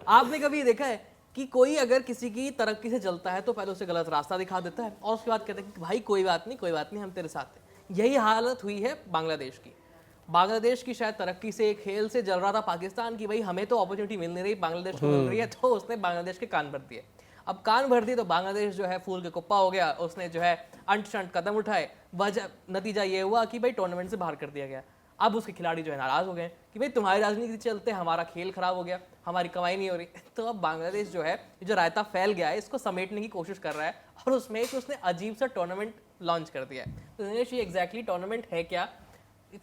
आपने कभी देखा है कि कोई अगर किसी की तरक्की से जलता है तो पहले उसे गलत रास्ता दिखा देता है और उसके बाद कहता है कि भाई कोई बात नहीं हम तेरे साथ हैं। यही हालत हुई है बांग्लादेश की। बांग्लादेश की शायद तरक्की से, खेल से जल रहा था पाकिस्तान की, भाई हमें तो अपॉर्चुनिटी मिल नहीं रही, बांग्लादेश को मिल रही है, तो उसने बांग्लादेश के कान भर दिए। अब कान भर दिए तो बांग्लादेश जो है फूल के कुप्पा हो गया, उसने जो है अंट शंट कदम उठाए, वजह नतीजा ये हुआ कि भाई टूर्नामेंट से बाहर कर दिया गया। अब उसके खिलाड़ी जो है नाराज हो गए कि भाई तुम्हारी राजनीति के चलते हमारा खेल खराब हो गया, हमारी कमाई नहीं हो रही। तो अब बांग्लादेश जो है जो रायता फैल गया है इसको समेटने की कोशिश कर रहा है और उसमें एक उसने अजीब सा टूर्नामेंट लॉन्च कर दिया है। तो दिनेश, ये एग्जैक्टली टूर्नामेंट है क्या?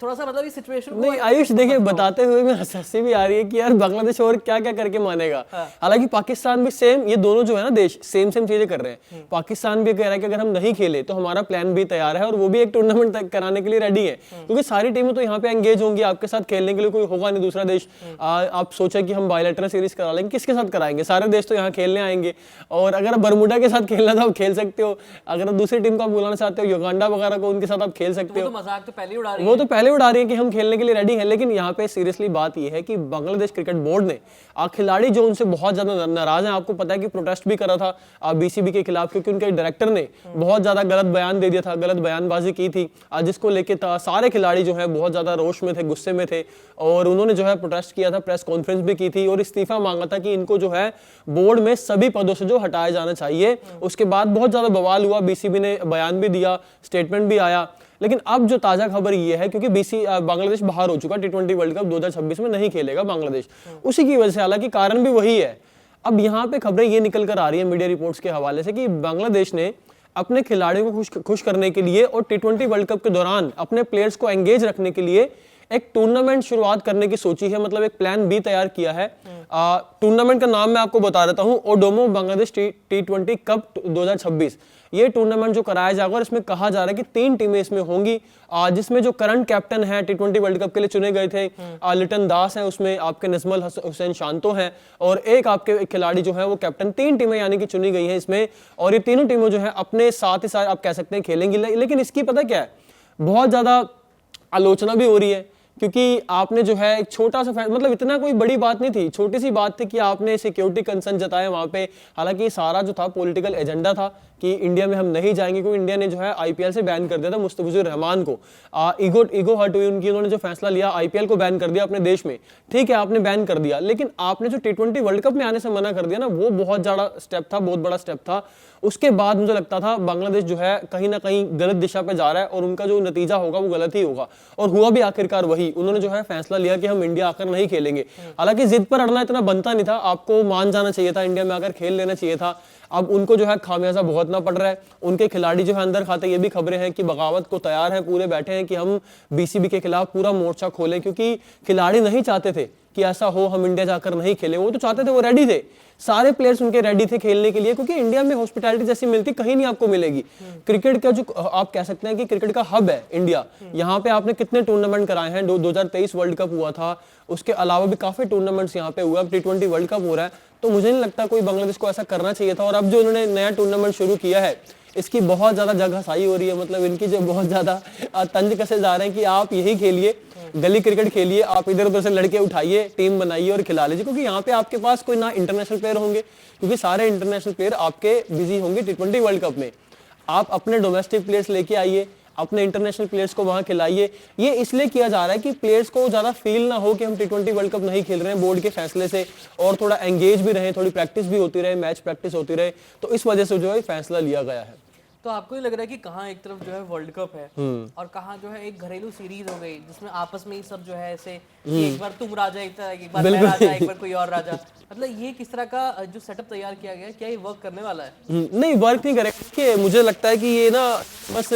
थोड़ा सा मतलब इस सिचुएशन को नहीं आयुष, देखिए बताते हुए में हंसी भी आ रही है कि यार बांग्लादेश और क्या क्या करके मानेगा। हालांकि पाकिस्तान भी सेम, ये दोनों जो है ना देश सेम चीजें कर रहे हैं। पाकिस्तान भी कह रहा है कि अगर हम नहीं खेले तो हमारा प्लान भी तैयार है और वो भी एक टूर्नामेंट कराने के लिए रेडी है, क्योंकि सारी टीमें तो यहाँ पे एंगेज होंगी, आपके साथ खेलने के लिए कोई होगा नहीं दूसरा देश। आप सोचे कि हम बायलैटरल सीरीज करा लेंगे, किसके साथ कराएंगे? सारे देश तो यहाँ खेलने आएंगे। और अगर बरमुडा के साथ खेलना तो आप खेल सकते हो, अगर दूसरी टीम को आप बुलाना चाहते हो युगांडा वगैरह को, उनके साथ आप खेल सकते हो। मजाक तो पहले उड़ा रही है, वो तो पहले उड़ा रही है कि हम खेलने के लिए रेडी है। लेकिन यहाँ पे सीरियसली बात यह है कि बांग्लादेश क्रिकेट बोर्ड ने खिलाड़ी जो उनसे बहुत ज्यादा नाराज हैं, आपको पता है कि प्रोटेस्ट भी करा था बीसीबी के खिलाफ, क्योंकि उनके डायरेक्टर ने बहुत ज्यादा गलत बयान दे दिया था, गलत बयानबाजी की थी, जिसको लेकर सारे खिलाड़ी जो है बहुत ज्यादा रोष में थे, गुस्से में थे और उन्होंने जो है प्रोटेस्ट किया था, प्रेस कॉन्फ्रेंस भी की थी और इस्तीफा मांगा था कि इनको जो है बोर्ड में सभी पदों से जो हटाया जाना चाहिए। उसके बाद बहुत ज्यादा बवाल हुआ, बीसीबी ने बयान भी दिया, स्टेटमेंट भी आया। लेकिन अब जो ताजा खबर ये है, क्योंकि बांग्लादेश बाहर हो चुका, T20 वर्ल्ड कप 2026 में नहीं खेलेगा बांग्लादेश, उसी की वजह से, हालांकि कारण भी वही है। अब यहाँ पे खबरें ये निकल कर आ रही है मीडिया रिपोर्ट्स के हवाले से कि बांग्लादेश ने अपने खिलाड़ियों को खुश करने के लिए और T20 वर्ल्ड कप के दौरान अपने प्लेयर्स को एंगेज रखने के लिए एक टूर्नामेंट शुरुआत करने की सोची है, मतलब एक प्लान बी तैयार किया है। टूर्नामेंट का नाम मैं आपको बता देता हूं, ओडोमो बांग्लादेश T20 कप 2026। ये टूर्नामेंट जो कराया जाएगा और इसमें कहा जा रहा है कि 3 टीमें इसमें होंगी, जिसमें जो करंट कैप्टन है T20 वर्ल्ड कप के लिए चुने गए थे लिटन दास है, उसमें आपके नजमल हुसैन शांतो हैं और एक आपके खिलाड़ी जो है वो कैप्टन। 3 टीमें यानी कि चुनी गई हैं इसमें और ये तीनों टीमें जो है अपने साथ ही साथ आप कह सकते हैं खेलेंगी। लेकिन इसकी पता क्या है, बहुत ज्यादा आलोचना भी हो रही है, क्योंकि आपने जो है एक छोटा सा मतलब इतना कोई बड़ी बात नहीं थी, छोटी सी बात थी कि आपने सिक्योरिटी कंसर्न जताया वहां पे। हालांकि सारा जो था पॉलिटिकल एजेंडा था कि इंडिया में हम नहीं जाएंगे, क्योंकि इंडिया ने जो है आईपीएल से बैन कर दिया था मुस्तफिजुर रहमान को। ईगो हर्ट हुई उनकी, उन्होंने जो फैसला लिया आईपीएल को बैन कर दिया अपने देश में। ठीक है, आपने बैन कर दिया, लेकिन आपने जो T20 वर्ल्ड कप में आने से मना कर दिया ना, वो बहुत ज्यादा स्टेप था, बहुत बड़ा स्टेप था। उसके बाद मुझे लगता था बांग्लादेश जो है कहीं ना कहीं गलत दिशा पे जा रहा है और उनका जो नतीजा होगा वो गलत ही होगा, और हुआ भी आखिरकार वही। उन्होंने जो है फैसला लिया कि हम इंडिया आकर नहीं खेलेंगे। हालांकि जिद पर अड़ना इतना बनता नहीं था, आपको मान जाना चाहिए था, इंडिया में आकर खेल लेना चाहिए था। अब उनको जो है खामियाजा भुगतना पड़ रहा है। उनके खिलाड़ी जो है अंदर खाते ये भी खबरें हैं कि बगावत को तैयार है, पूरे बैठे हैं कि हम बीसीबी के खिलाफ पूरा मोर्चा खोलें, क्योंकि खिलाड़ी नहीं चाहते थे कि ऐसा हो, हम इंडिया जाकर नहीं खेले। वो तो चाहते थे, वो रेडी थे, सारे प्लेयर्स उनके रेडी थे खेलने के लिए, क्योंकि इंडिया में हॉस्पिटैलिटी जैसी मिलती कहीं नहीं आपको मिलेगी। क्रिकेट का जो आप कह सकते हैं कि क्रिकेट का हब है इंडिया, यहाँ पे आपने कितने टूर्नामेंट कराए हैं, 2023 वर्ल्ड कप हुआ था, उसके अलावा भी काफी टूर्नामेंट्स यहाँ पे हुआ, T20 वर्ल्ड कप हो रहा है। तो मुझे नहीं लगता कोई बांग्लादेश को ऐसा करना चाहिए था। और अब जो उन्होंने नया टूर्नामेंट शुरू किया है, इसकी बहुत ज्यादा जगह साई हो रही है, मतलब इनकी जो बहुत ज्यादा तंज कसे जा रहे हैं कि आप यही खेलिए, गली क्रिकेट खेलिए, आप इधर उधर से लड़के उठाइए, टीम बनाइए और खिला लीजिए, क्योंकि यहाँ पे आपके पास कोई ना इंटरनेशनल प्लेयर होंगे, क्योंकि सारे इंटरनेशनल प्लेयर आपके बिजी होंगे T20 वर्ल्ड कप में। आप अपने डोमेस्टिक प्लेयर्स लेके आइए, अपने इंटरनेशनल प्लेयर्स को वहां खिलाइए। ये इसलिए किया जा रहा है कि प्लेयर्स को ज्यादा फील ना हो कि हम T20 वर्ल्ड कप नहीं खेल रहे हैं बोर्ड के फैसले से, और थोड़ा एंगेज भी रहे, थोड़ी प्रैक्टिस भी होती रहे, मैच प्रैक्टिस होती रहे। तो इस वजह से जो है फैसला लिया गया है। तो आपको ही लग रहा है कि कहाँ एक तरफ जो है वर्ल्ड कप है और कहाँ जो है एक घरेलू सीरीज हो गई, जिसमें आपस में ही सब जो है ऐसे एक बार तुम राजा, एक बार मैं राजा, एक बार कोई और राजा, मतलब ये किस तरह का जो सेटअप तैयार किया गया है, क्या ये वर्क करने वाला है? नहीं, वर्क नहीं करेगा कि मुझे लगता है कि ये ना बस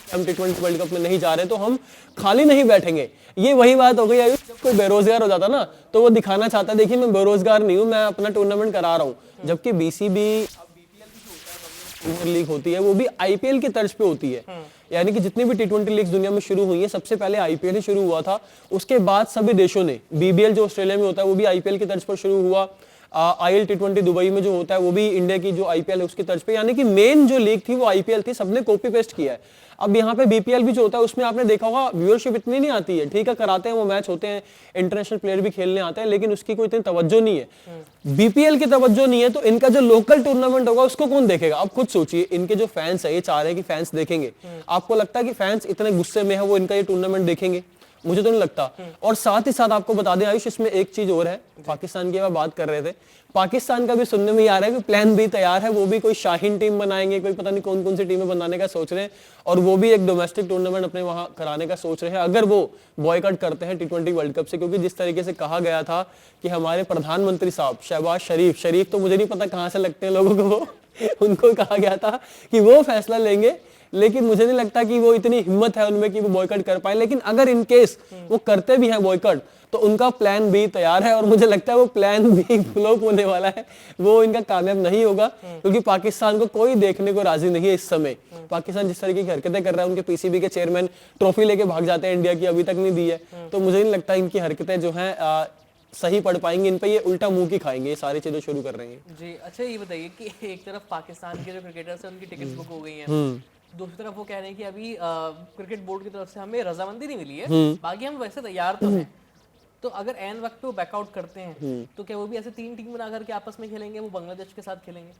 हम T20 वर्ल्ड कप में नहीं जा रहे तो हम खाली नहीं बैठेंगे। ये वही बात हो गई आयुष, जब कोई बेरोजगार हो जाता ना तो वो दिखाना चाहता है देखिए मैं बेरोजगार नहीं हूँ, मैं अपना टूर्नामेंट करा रहा हूँ। जबकि बीसीबी प्रीमियर लीग होती है वो भी आईपीएल की तर्ज पे होती है, यानी कि जितनी भी T20 लीग दुनिया में शुरू हुई है सबसे पहले आईपीएल ही शुरू हुआ था। उसके बाद सभी देशों ने, बीबीएल जो ऑस्ट्रेलिया में होता है वो भी आईपीएल की तर्ज पर शुरू हुआ। IL T20 दुबई में जो होता है वो भी इंडिया की जो IPL है उसकी तर्ज पे, यानी कि मेन जो लीग थी वो IPL थी, सबने कॉपी पेस्ट किया है। अब यहाँ पे BPL भी जो होता है उसमें आपने देखा होगा व्यूअरशिप इतनी नहीं आती है, ठीक है कराते हैं वो मैच होते हैं, इंटरनेशनल प्लेयर भी खेलने आते हैं, लेकिन उसकी कोई इतनी तवज्जो नहीं है। BPL की तवज्जो नहीं है तो इनका जो लोकल टूर्नामेंट होगा उसको कौन देखेगा? आप खुद सोचिए, इनके जो फैंस है ये चाह रहे हैं कि फैंस देखेंगे, आपको लगता है कि फैंस इतने गुस्से में है वो इनका ये टूर्नामेंट देखेंगे? मुझे तो नहीं लगता। और साथ ही साथ आपको बता दें आयुष, इसमें एक चीज और है, पाकिस्तान की बात कर रहे थे, पाकिस्तान का भी सुनने में आ रहा है कि प्लान बी तैयार है, वो भी कोई शाहीन टीम बनाएंगे, कोई पता नहीं कौन कौन सी टीमें बनाने का सोच रहे हैं, और वो भी एक डोमेस्टिक टूर्नामेंट अपने वहां कराने का सोच रहे हैं अगर वो बॉयकॉट करते हैं T20 वर्ल्ड कप से। क्योंकि जिस तरीके से कहा गया था कि हमारे प्रधानमंत्री साहब शहबाज शरीफ तो मुझे नहीं पता कहां से लगते हैं लोगों को वो उनको कहा गया था कि वो फैसला लेंगे, लेकिन मुझे नहीं लगता कि वो इतनी हिम्मत है उनमें कि वो बॉयकॉट कर पाए। लेकिन अगर इन केस वो करते भी हैं बॉयकॉट तो उनका प्लान बी तैयार है, और मुझे लगता है वो प्लान बी फ्लॉप होने वाला है, वो इनका कामयाब नहीं होगा, क्योंकि पाकिस्तान को कोई देखने को राजी नहीं है इस समय। पाकिस्तान जिस तरीके की हरकतें कर रहा है, उनके PCB के चेयरमैन ट्रॉफी लेके भाग जाते हैं, इंडिया की अभी तक नहीं दी है, तो मुझे नहीं लगता इनकी हरकतें जो है सही पढ़ पाएंगे, इन पे ये उल्टा मुंह की खाएंगे, ये सारी चीजें शुरू कर रहे हैं जी। अच्छा ये बताइए कि एक तरफ पाकिस्तान के जो क्रिकेटर्स हैं उनकी टिकट्स बुक हो गई हैं, दूसरी तरफ वो कह रहे हैं कि अभी क्रिकेट बोर्ड की तरफ से हमें रजामंदी नहीं मिली है, बाकी हम वैसे तैयार तो हैं। तो अगर एन वक्त पे वो बैकआउट करते हैं तो क्या वो भी ऐसे 3 टीम बना करके आपस में खेलेंगे, वो बांग्लादेश के साथ खेलेंगे?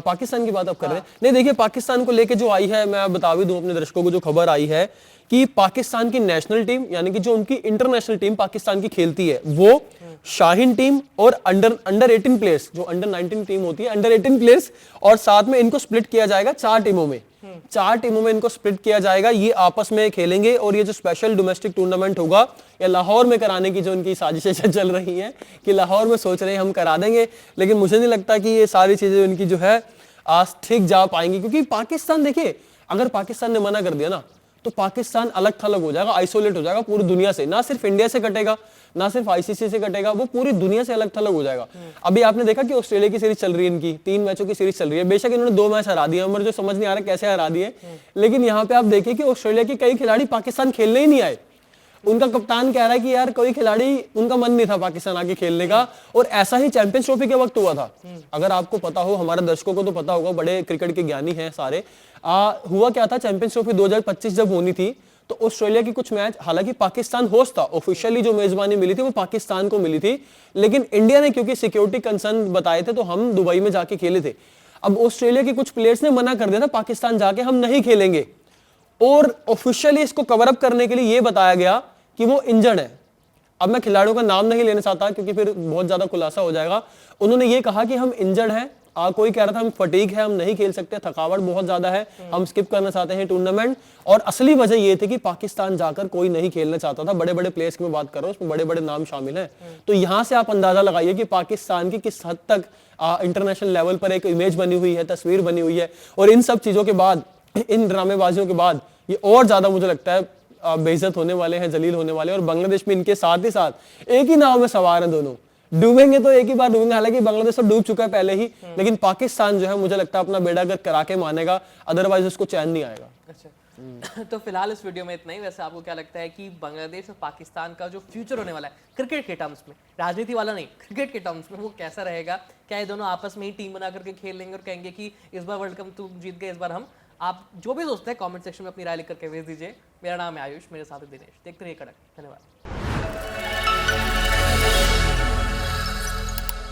पाकिस्तान की बात आप कर रहे हैं? नहीं देखिए, पाकिस्तान को लेके जो आई है, मैं बता भी दूं अपने दर्शकों को, जो खबर आई है कि पाकिस्तान की नेशनल टीम यानी कि जो उनकी इंटरनेशनल टीम पाकिस्तान की खेलती है वो शाहीन टीम और अंडर 18 प्लेयर्स, जो अंडर 19 टीम होती है, अंडर 18 प्लेयर्स, और साथ में इनको स्प्लिट किया जाएगा 4 टीमों में, 4 टीमों में इनको स्प्लिट किया जाएगा, ये आपस में खेलेंगे। और ये जो स्पेशल डोमेस्टिक टूर्नामेंट होगा या लाहौर में कराने की जो उनकी साजिशें चल रही हैं कि लाहौर में सोच रहे हैं हम करा देंगे, लेकिन मुझे नहीं लगता कि ये सारी चीजें उनकी जो है आज ठीक जा पाएंगी। क्योंकि पाकिस्तान, देखिए अगर पाकिस्तान ने मना कर दिया ना तो पाकिस्तान अलग थलग हो जाएगा, आइसोलेट हो जाएगा पूरी दुनिया से, ना सिर्फ इंडिया से कटेगा, ना सिर्फ ICC से कटेगा, वो पूरी दुनिया से अलग थलग हो जाएगा। अभी आपने देखा कि ऑस्ट्रेलिया की सीरीज चल रही है, इनकी 3 मैचों की सीरीज चल रही है, बेशक इन्होंने 2 मैच हरा दिए, मुझे जो समझ नहीं आ रहा कैसे हरा दिए, लेकिन यहाँ पे आप देखिए कि ऑस्ट्रेलिया के कई खिलाड़ी पाकिस्तान खेलने ही नहीं आए। उनका कप्तान कह रहा है कि यार कोई खिलाड़ी, उनका मन नहीं था पाकिस्तान आके खेलने का, और ऐसा ही चैंपियंस ट्रॉफी के वक्त हुआ था। अगर आपको पता हो, हमारे दर्शकों को तो पता होगा, बड़े क्रिकेट के ज्ञानी हैं सारे, हुआ क्या था, चैंपियंस ट्रॉफी 2025 जब होनी थी तो ऑस्ट्रेलिया की कुछ मैच, हालांकि पाकिस्तान होस्ट था, ऑफिशियली जो मेजबानी मिली थी वो पाकिस्तान को मिली थी, लेकिन इंडिया ने क्योंकि सिक्योरिटी कंसर्न बताए थे तो हम दुबई में जाके खेले थे। अब ऑस्ट्रेलिया के कुछ प्लेयर्स ने मना कर दिया था पाकिस्तान जाके हम नहीं खेलेंगे, और ऑफिशियली इसको कवर अप करने के लिए ये बताया गया कि वो इंजर्ड है। अब मैं खिलाड़ियों का नाम नहीं लेना चाहता क्योंकि फिर बहुत ज्यादा खुलासा हो जाएगा। उन्होंने ये कहा कि हम इंजर्ड हैं, कोई कह रहा था हम फटीग है, हम नहीं खेल सकते, थकावट बहुत ज्यादा है, हम स्किप करना चाहते हैं टूर्नामेंट। और असली वजह ये थी कि पाकिस्तान जाकर कोई नहीं खेलना चाहता था। बड़े बड़े प्लेयर्स की मैं बात कर रहा हूँ, उसमें बड़े बड़े नाम शामिल हैं। तो यहां से आप अंदाजा लगाइए कि पाकिस्तान की किस हद तक इंटरनेशनल लेवल पर एक इमेज बनी हुई है, तस्वीर बनी हुई है। और इन सब चीजों के बाद, इन ड्रामेबाजियों के बाद ये और ज्यादा मुझे लगता है बेइज्जत होने वाले हैं, जलील होने वाले हैं। और बांग्लादेश में इनके साथ ही साथ एक ही नाव में सवार हैं दोनों, डूबेंगे तो एक ही बार डूबेंगे। हालांकि बांग्लादेश तो डूब चुका है पहले ही, लेकिन पाकिस्तान जो है मुझे लगता है अपना बेड़ा गर्क करा के मानेगा, अदरवाइज उसको चैन नहीं आएगा। अच्छा तो फिलहाल इस वीडियो में इतना ही। वैसे आपको क्या लगता है कि बांग्लादेश और पाकिस्तान का जो फ्यूचर होने वाला है क्रिकेट के टर्म्स में, राजनीति वाला नहीं, क्रिकेट के टर्म्स में, वो कैसा रहेगा? क्या ये दोनों आपस में ही टीम बना करके खेल लेंगे और कहेंगे कि इस बार वर्ल्ड कप तुम जीत गए, इस बार हम? आप जो भी सोचते हैं कमेंट सेक्शन में अपनी राय लिख करके भेज दीजिए। मेरा नाम है आयुष, मेरे साथ है दिनेश। देखते रहिए कड़क। धन्यवाद।